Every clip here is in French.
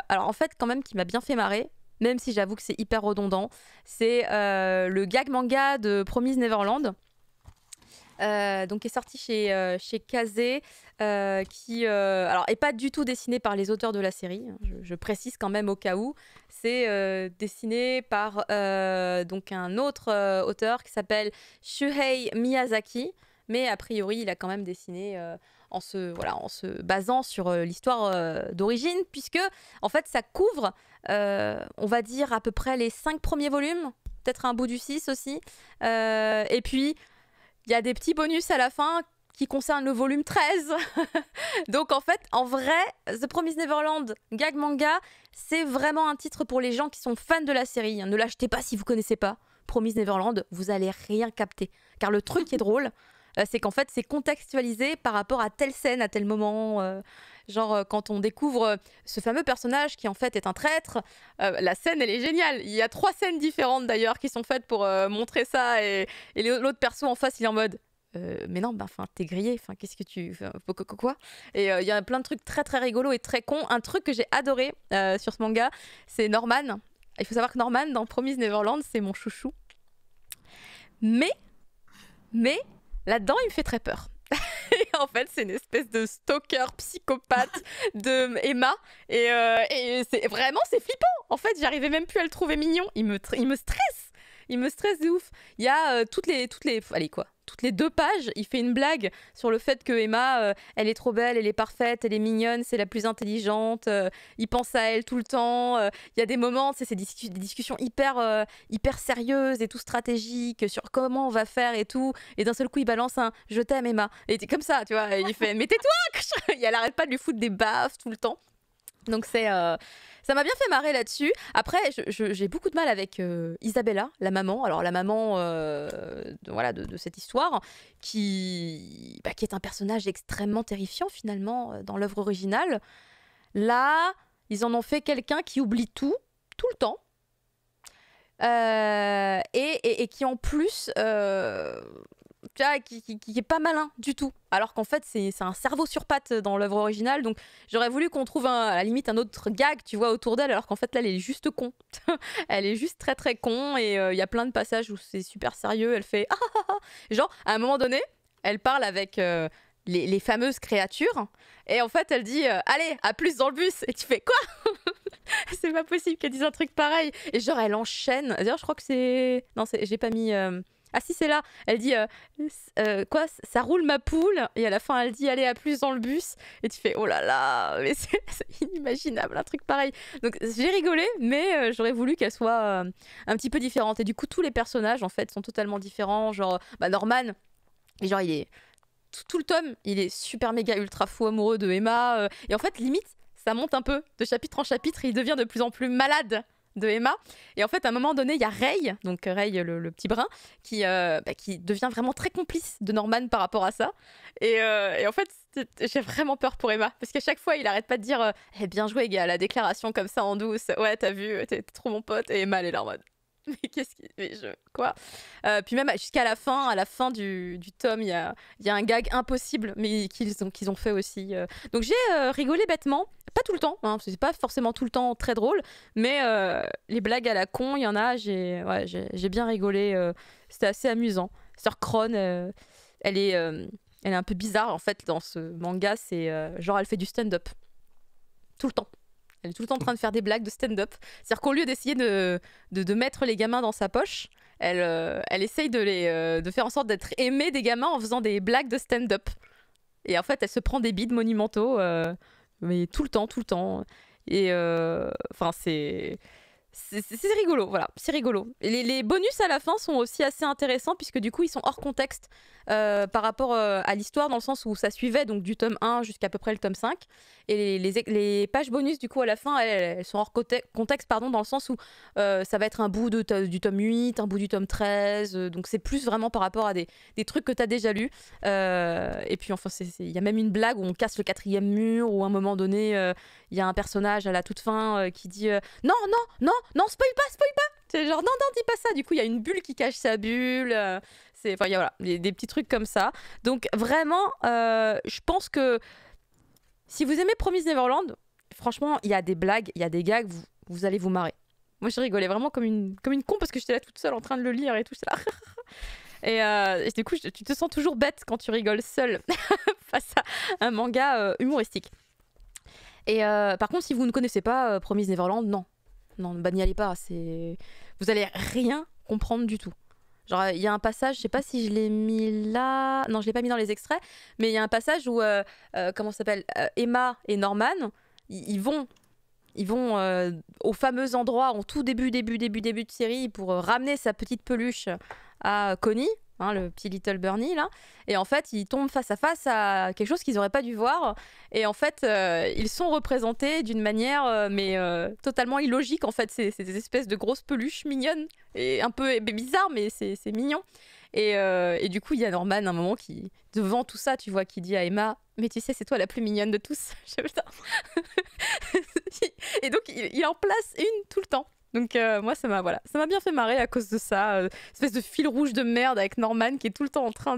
alors en fait, quand même, qui m'a bien fait marrer, même si j'avoue que c'est hyper redondant, c'est le gag manga de Promise Neverland. Donc qui est sorti chez Kazé, qui alors est pas du tout dessiné par les auteurs de la série, hein, je précise quand même au cas où. C'est dessiné par donc un autre auteur qui s'appelle Shuhei Miyazaki, mais a priori il a quand même dessiné en se basant sur l'histoire d'origine, puisque en fait ça couvre on va dire à peu près les 5 premiers volumes, peut-être un bout du 6 aussi, et puis il y a des petits bonus à la fin qui concernent le volume 13. Donc en fait, en vrai, The Promised Neverland gag manga, c'est vraiment un titre pour les gens qui sont fans de la série. Ne l'achetez pas si vous connaissez pas Promised Neverland, vous allez rien capter. Car le truc qui est drôle, c'est qu'en fait, c'est contextualisé par rapport à telle scène, à tel moment. Quand on découvre ce fameux personnage qui en fait est un traître, la scène elle est géniale. Il y a 3 scènes différentes d'ailleurs qui sont faites pour montrer ça, et l'autre perso en face il est en mode mais non, t'es grillé, qu'est-ce que tu... quoi. Et il y a plein de trucs très très rigolos et très cons. Un truc que j'ai adoré sur ce manga, c'est Norman. Il faut savoir que Norman dans Promise Neverland, c'est mon chouchou. Mais là-dedans il me fait très peur. Et en fait, c'est une espèce de stalker psychopathe de Emma. Et c'est flippant. En fait, j'arrivais même plus à le trouver mignon. Il me stresse. Il me stresse de ouf. Il y a toutes les 2 pages, il fait une blague sur le fait que Emma, elle est trop belle, elle est parfaite, elle est mignonne, c'est la plus intelligente, il pense à elle tout le temps. Il y a des moments, c'est des discussions hyper sérieuses et tout stratégiques sur comment on va faire et tout. Et d'un seul coup, il balance un « je t'aime Emma ». Et c'est comme ça, tu vois. Et il fait « mais tais-toi !» Et elle arrête pas de lui foutre des baffes tout le temps. Donc ça m'a bien fait marrer là-dessus. Après, j'ai beaucoup de mal avec Isabella, la maman. Alors la maman de cette histoire, qui est un personnage extrêmement terrifiant finalement dans l'œuvre originale. Là, ils en ont fait quelqu'un qui oublie tout le temps. Et qui en plus... tu vois, qui est pas malin du tout. Alors qu'en fait, c'est un cerveau sur pattes dans l'œuvre originale. Donc, j'aurais voulu qu'on trouve à la limite un autre gag, tu vois, autour d'elle. Alors qu'en fait, là, elle est juste con. Elle est juste très, très con. Et il y a plein de passages où c'est super sérieux. Elle fait ah, ah, ah. Genre, à un moment donné, elle parle avec les fameuses créatures. Et en fait, elle dit allez, à plus dans le bus. Et tu fais quoi? C'est pas possible qu'elle dise un truc pareil. Et genre, elle enchaîne. D'ailleurs, je crois que c'est... Non, j'ai pas mis... Ah si, c'est là. Elle dit quoi, ça roule ma poule. Et à la fin, elle dit allez, à plus dans le bus. Et tu fais oh là là, mais c'est inimaginable un truc pareil. Donc j'ai rigolé, mais j'aurais voulu qu'elle soit un petit peu différente. Et du coup, tous les personnages en fait sont totalement différents. Genre Norman, et genre il est tout le tome, il est super méga ultra fou amoureux de Emma. Et en fait, limite, ça monte un peu de chapitre en chapitre. Et il devient de plus en plus malade de Emma. Et en fait, à un moment donné, il y a Ray, donc Ray, le petit brun, qui devient vraiment très complice de Norman par rapport à ça. Et en fait, j'ai vraiment peur pour Emma, parce qu'à chaque fois, il arrête pas de dire bien joué, gars, la déclaration comme ça en douce. Ouais, t'as vu, t'es trop mon pote. Et Emma, elle est là en mode mais qu'est-ce qui... Quoi. Puis même jusqu'à la fin du tome, il y a un gag impossible, mais qu'ils ont fait aussi. Donc j'ai rigolé bêtement. Pas tout le temps, hein, c'est pas forcément tout le temps très drôle, mais les blagues à la con, il y en a, j'ai bien rigolé. C'était assez amusant. Sœur Kron, elle est un peu bizarre, en fait, dans ce manga. C'est genre, elle fait du stand-up. Tout le temps. Elle est tout le temps en train de faire des blagues de stand-up. C'est-à-dire qu'au lieu d'essayer de mettre les gamins dans sa poche, elle essaye de faire en sorte d'être aimée des gamins en faisant des blagues de stand-up. Et en fait, elle se prend des bides monumentaux, mais tout le temps. Et c'est rigolo, voilà, c'est rigolo. Et les bonus à la fin sont aussi assez intéressants, puisque du coup, ils sont hors contexte par rapport à l'histoire, dans le sens où ça suivait donc du tome 1 jusqu'à peu près le tome 5. Et les pages bonus, du coup, à la fin, elles sont hors contexte, pardon, dans le sens où ça va être un bout du tome 8, un bout du tome 13. Donc, c'est plus vraiment par rapport à des trucs que tu as déjà lus. Et puis, enfin, il y a même une blague où on casse le 4e mur, où à un moment donné, il y a un personnage à la toute fin qui dit non, spoil pas. C'est genre non, dis pas ça. Du coup, il y a une bulle qui cache sa bulle. Enfin, il y a des petits trucs comme ça. Donc, vraiment, je pense que si vous aimez Promise Neverland, franchement, il y a des blagues, il y a des gags, vous allez vous marrer. Moi, je rigolais vraiment comme une con parce que j'étais là toute seule en train de le lire et tout. J'étais là. Et du coup, tu te sens toujours bête quand tu rigoles seule face à un manga humoristique. Et par contre, si vous ne connaissez pas Promise Neverland, non, bah, n'y allez pas. Vous allez rien comprendre du tout. Genre, il y a un passage, je sais pas si je l'ai mis là. Non, je l'ai pas mis dans les extraits, mais il y a un passage où, comment ça s'appelle, Emma et Norman, ils vont au fameux endroit en tout début de série pour ramener sa petite peluche à Connie, hein, le petit Little Bernie là. Et en fait, ils tombent face à face à quelque chose qu'ils n'auraient pas dû voir. Et en fait, ils sont représentés d'une manière totalement illogique. En fait, c'est des espèces de grosses peluches mignonnes et un peu bizarres, mais c'est mignon. Et du coup, il y a Norman, à un moment, qui, devant tout ça, tu vois, qui dit à Emma, mais tu sais, c'est toi la plus mignonne de tous. Putain. Et donc, il en place une tout le temps. Donc, moi, ça m'a bien fait marrer à cause de ça. Espèce de fil rouge de merde avec Norman qui est tout le temps en train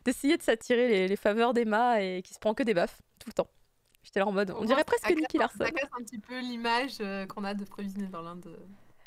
d'essayer de s'attirer les faveurs d'Emma et qui se prend que des baffes tout le temps. J'étais là en mode, on dirait presque Nicky Larson. Ça casse un petit peu l'image qu'on a de Promise Neverland.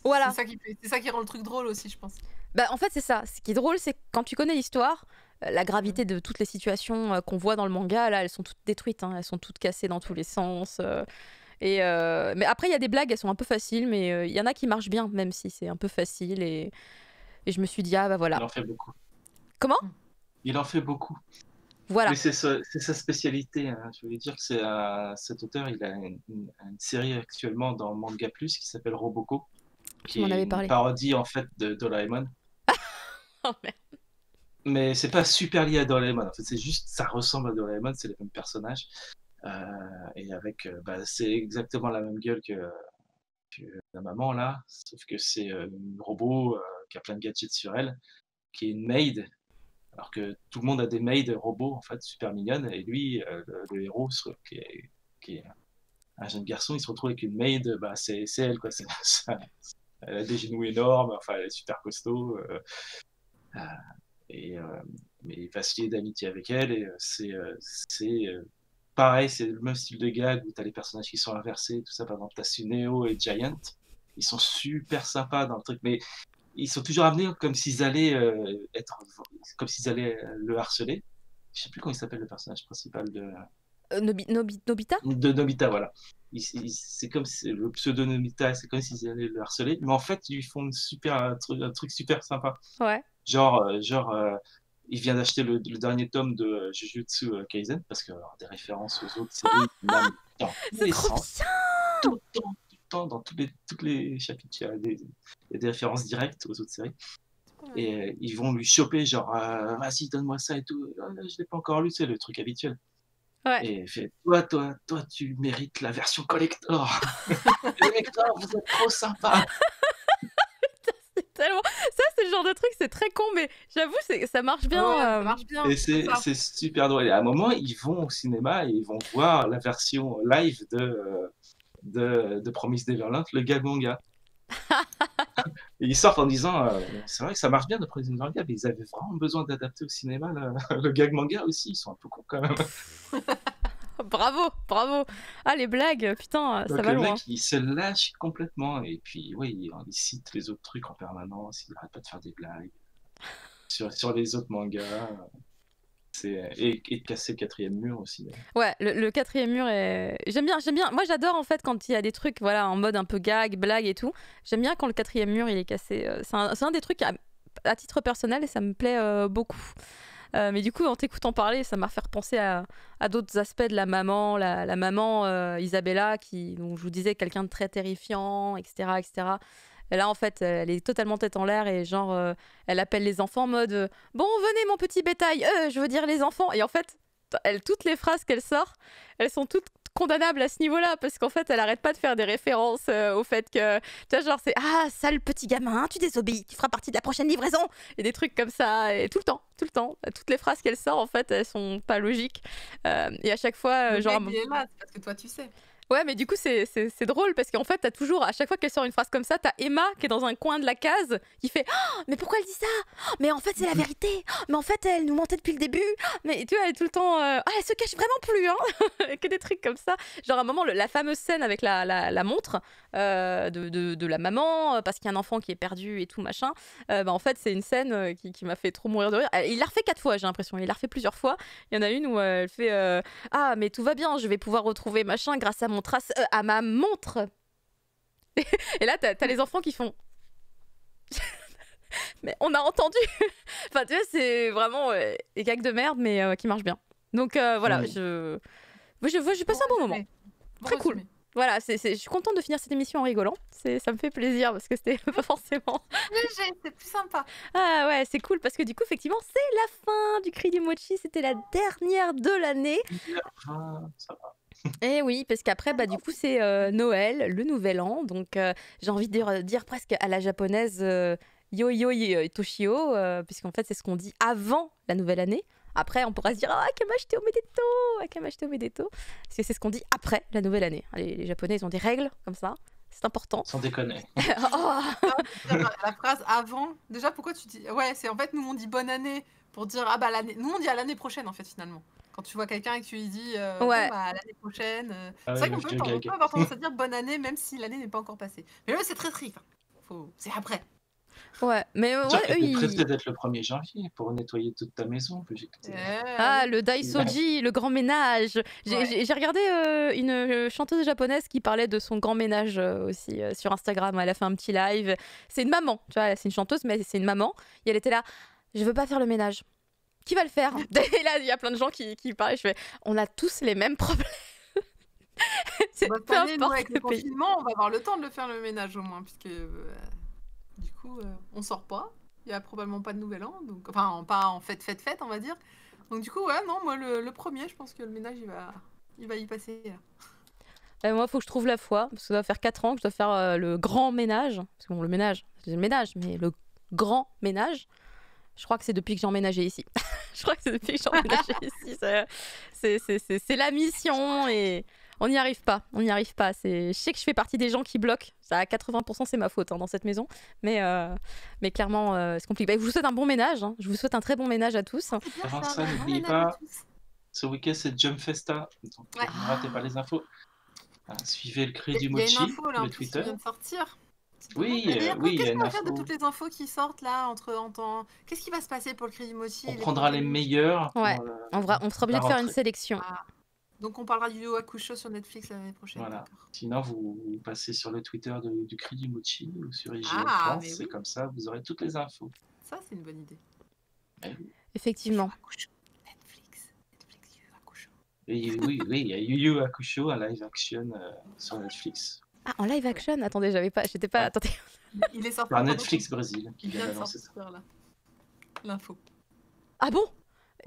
Voilà. C'est ça qui rend le truc drôle aussi, je pense. Bah, en fait, c'est ça. Ce qui est drôle, c'est que quand tu connais l'histoire, la gravité de toutes les situations qu'on voit dans le manga, là, elles sont toutes détruites. Hein. Elles sont toutes cassées dans tous les sens. Mais après, il y a des blagues, elles sont un peu faciles, mais il y en a qui marchent bien, même si c'est un peu facile. Et je me suis dit, ah bah voilà. Il en fait beaucoup. Comment ? Il en fait beaucoup. Voilà. Mais c'est sa spécialité. Hein. Je voulais dire que cet auteur, il a une série actuellement dans Manga Plus qui s'appelle Roboko, qui est une parodie en fait de Doraemon. Oh merde. Mais c'est pas super lié à Doraemon. En fait, c'est juste, ça ressemble à Doraemon, c'est les mêmes personnages. Et avec, c'est exactement la même gueule que la maman là, sauf que c'est une robot qui a plein de gadgets sur elle, qui est une maid. Alors que tout le monde a des maids robots, en fait, super mignonnes. Et lui, le héros, qui est un jeune garçon, il se retrouve avec une maid, c'est elle, quoi. Elle a des genoux énormes, enfin, elle est super costaud. Mais il va se lier d'amitié avec elle. Et c'est pareil, c'est le même style de gag où tu as les personnages qui sont inversés, tout ça. Par exemple, tu as Suneo et Giant. Ils sont super sympas dans le truc. Mais ils sont toujours amenés comme s'ils allaient le harceler. Je sais plus comment il s'appelle le personnage principal de Nobita. De Nobita, voilà. C'est comme le pseudo Nobita, c'est comme s'ils allaient le harceler, mais en fait ils font un truc super sympa. Ouais. Genre, il vient d'acheter le dernier tome de Jujutsu Kaisen parce que des références aux autres séries, même dans tous les sens, tout le temps, dans tous les chapitres, il y a des références directes aux autres séries. Et ils vont lui choper, genre, vas-y, donne-moi ça et tout. Je l'ai pas encore lu, c'est le truc habituel. Ouais. Et il fait, toi, tu mérites la version collector. Collector, vous êtes trop sympa. Tellement... Ça, c'est le genre de truc, c'est très con, mais j'avoue, ça marche bien. Ça marche bien. Et c'est super drôle. Et à un moment, ils vont au cinéma et ils vont voir la version live de Promise Neverland, le gag manga. Et ils sortent en disant c'est vrai que ça marche bien de Promise Neverland, mais ils avaient vraiment besoin d'adapter au cinéma le gag manga aussi. Ils sont un peu cons quand même. Bravo. Ah, les blagues, putain, donc, ça va loin. Le mec, il se lâche complètement. Et puis, oui, il cite les autres trucs en permanence. Il n'arrête pas de faire des blagues sur les autres mangas. Et de casser le quatrième mur aussi. Ouais, le quatrième mur est... J'aime bien. Moi, j'adore en fait quand il y a des trucs en mode un peu gag, blague et tout. J'aime bien quand le quatrième mur il est cassé. C'est un des trucs à titre personnel et ça me plaît beaucoup. Mais du coup, en t'écoutant parler, ça m'a fait repenser à d'autres aspects de la maman. La maman Isabella, dont je vous disais, quelqu'un de très terrifiant, etc. Et là, en fait, elle est totalement tête en l'air et genre, elle appelle les enfants en mode bon, venez mon petit bétail, je veux dire les enfants. Et en fait, toutes les phrases qu'elle sort, elles sont toutes condamnables à ce niveau-là parce qu'en fait, elle arrête pas de faire des références au fait que, tu vois, genre, c'est ah, sale petit gamin, tu désobéis, tu feras partie de la prochaine livraison. Et des trucs comme ça, et tout le temps. Toutes les phrases qu'elle sort, en fait, elles sont pas logiques. Et à chaque fois, le genre. gag, il est là, c'est parce que toi, tu sais. Ouais, mais du coup, c'est drôle parce qu'en fait, t'as toujours, à chaque fois qu'elle sort une phrase comme ça, t'as Emma qui est dans un coin de la case qui fait oh, mais pourquoi elle dit ça? Oh, mais en fait, c'est la vérité. Oh, mais en fait, elle nous mentait depuis le début. Mais tu vois, elle est tout le temps. Ah, elle se cache vraiment plus, hein. Que des trucs comme ça. Genre, à un moment, la fameuse scène avec la montre de la maman, parce qu'il y a un enfant qui est perdu et tout, machin. En fait, c'est une scène qui m'a fait trop mourir de rire. Il l'a refait 4 fois, j'ai l'impression. Il l'a refait plusieurs fois. Il y en a une où elle fait ah, mais tout va bien, je vais pouvoir retrouver machin grâce à à ma montre. Et là, t'as les enfants qui font. Mais on a entendu. Enfin, tu vois, c'est vraiment des gags de merde, mais qui marchent bien. Donc voilà, j'ai passé un bon moment. Très cool. Voilà, je suis contente de finir cette émission en rigolant. Ça me fait plaisir parce que c'était pas forcément. C'est plus sympa. Ah ouais, c'est cool parce que du coup, effectivement, c'est la fin du Cri du Mochi. C'était la dernière de l'année. Ça va. Et oui, parce qu'après, du coup, c'est Noël, le nouvel an. Donc, j'ai envie de dire presque à la japonaise yo yo toshio, puisqu'en fait, c'est ce qu'on dit avant la nouvelle année. Après, on pourra se dire Akemashite omedeto, parce que c'est ce qu'on dit après la nouvelle année. Les Japonais, ils ont des règles comme ça. C'est important. Sans déconner. La phrase avant, déjà, pourquoi tu dis. Ouais, c'est en fait, nous, on dit bonne année pour dire l'année. Nous, on dit à l'année prochaine, en fait, finalement. Quand tu vois quelqu'un et que tu lui dis l'année prochaine. C'est vrai qu'on peut avoir tendance à dire bonne année, même si l'année n'est pas encore passée. Mais là, c'est très strict. C'est après. Ouais, mais eux, ils pressé d'être le 1er janvier pour nettoyer toute ta maison. Le Daisoji, le grand ménage. J'ai regardé une chanteuse japonaise qui parlait de son grand ménage aussi sur Instagram. Elle a fait un petit live. C'est une maman, tu vois, c'est une chanteuse, mais c'est une maman. Et elle était là, je veux pas faire le ménage. Qui va le faire? Et là, il y a plein de gens qui parlent. Je fais, on a tous les mêmes problèmes. Peu importe avec le confinement, on va avoir le temps de le faire le ménage au moins, puisque du coup, on sort pas. Il y a probablement pas de nouvel an, donc enfin pas en fête, on va dire. Donc du coup, ouais, non, moi le premier, je pense que le ménage, il va y passer. Moi, il faut que je trouve la foi, parce que ça doit faire 4 ans que je dois faire le grand ménage. Parce que bon, le ménage, c'est le ménage, mais le grand ménage. Je crois que c'est depuis que j'ai emménagé ici. Je crois que c'est depuis que j'ai emménagé ici. C'est la mission et on n'y arrive pas. Je sais que je fais partie des gens qui bloquent. Ça, à 80%, c'est ma faute dans cette maison. Mais clairement, c'est compliqué. Je vous souhaite un bon ménage. Je vous souhaite un très bon ménage à tous. Avant ça, n'oubliez pas, ce week-end, c'est Jump Festa. Donc, ne ratez pas les infos. Suivez le Cri du Mochi, le Twitter. Vient de sortir. Oui, il y a une info. De toutes les infos qui sortent là qu'est-ce qui va se passer pour le Cri du Mochi? On prendra les meilleurs. Ouais. On sera obligé de faire une sélection. Donc on parlera du Yu Yu Hakusho sur Netflix l'année prochaine. Voilà. Sinon, vous passez sur le Twitter du Cri du Mochi ou sur IGN France. C'est comme ça, vous aurez toutes les infos. Ça, c'est une bonne idée. Effectivement. Netflix Yu Yu Hakusho. Oui, il y a Yu Yu Hakusho, un live action sur Netflix. Ah, en live action? Attendez, j'étais pas... Attendez. Il est sorti par Netflix Brésil. Qui vient de sortir là. L'info. Ah bon?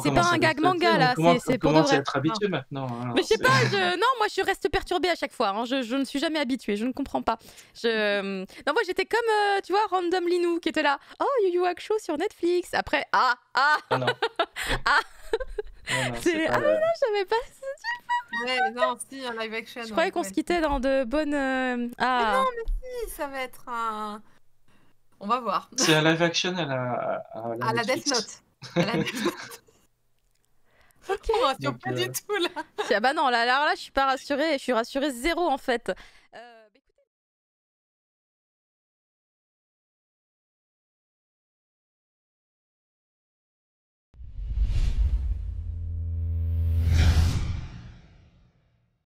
C'est pas un gag manga là, c'est pour de vrai. Être habitué maintenant. Hein, mais je sais pas, non, moi je reste perturbée à chaque fois. Hein. Je ne suis jamais habituée, je ne comprends pas. Non, moi j'étais comme, tu vois, Random Linou qui était là. Oh, Yu Yu Hakusho sur Netflix. Après, non. Non, j'avais pas. Ouais, non, si, un live action. Je croyais qu'on se quittait dans de bonnes. Mais non, mais si, ça va être un. On va voir. C'est un live action à la Death Note. À la Death Note. Ok. On rassure pas du tout là. Non, là, je suis pas rassurée. Je suis rassurée zéro en fait.